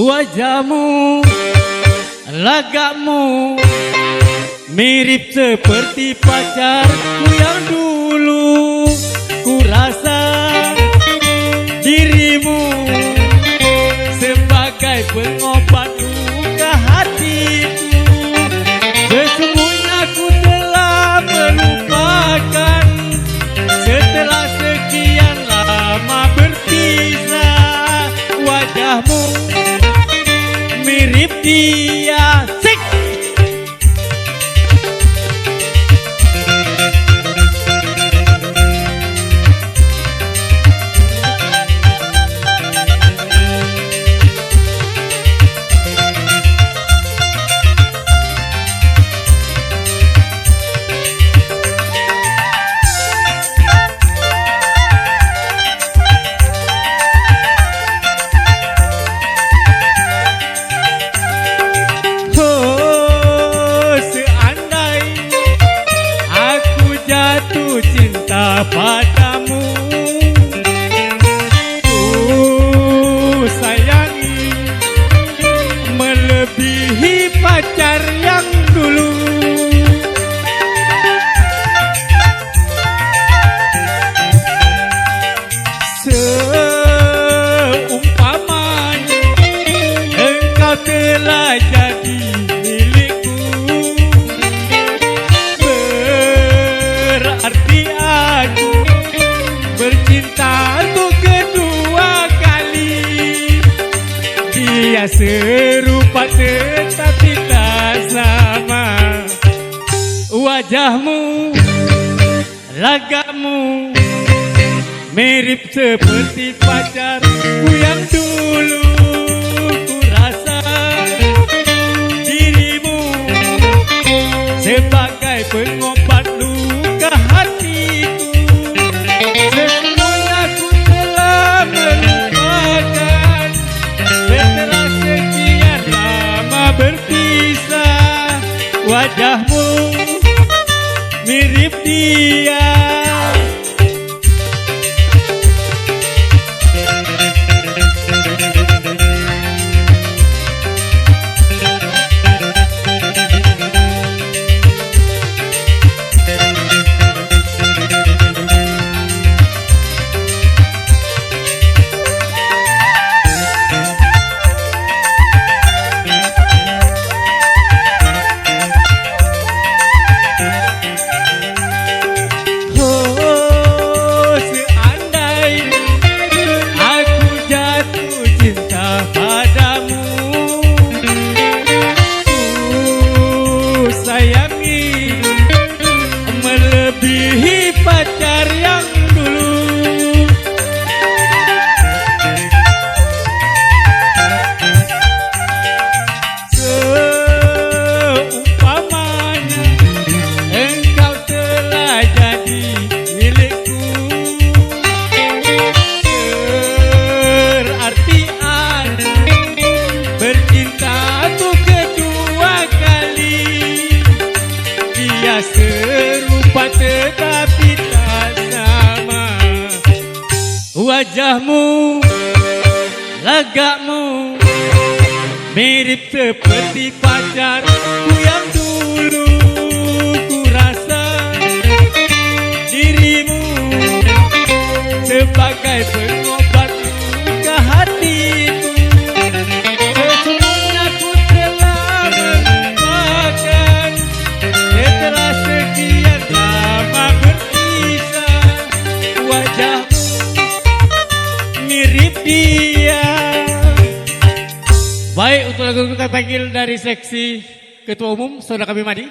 Wajahmu, lagamu mirip seperti pacarku yang dulu. Ku rasa dirimu sebagai pengobat luka hatiku. Sesungguhnya ku telah melupakan setelah sekian lama berpisah. Wajahmu mirip dia. Sik. Cinta padamu, ku sayangi melebihi pacar yang dulu. Seumpamanya engkau telah jadi milikku, berarti aku bercinta untuk kedua kali. Dia serupa tetapi tak sama. Wajahmu, lagamu mirip seperti pacarku yang dulu. Ku rasa dirimu sebagai pengobat luka hatiku. Sesungguhnya ku telah melupakan setelah sekian lama berpisah. Wajahmu mirip dia. Melebihi pacar yang dulu. Seumpamanya engkau telah jadi milikku, berarti aku bercinta untuk kedua kali. Dia serupa tetapi tak sama. Wajahmu, lagamu mirip seperti pacarku yang dulu. Ku rasa dirimu sebagai pengobat luka hatiku. Sesungguhnya ku telah melupakan setelah sekian lama berpisah. Wajahmu mirip dia. Baik, untuk lagu Kata Gil dari seksi Ketua Umum Saudara kami Madi.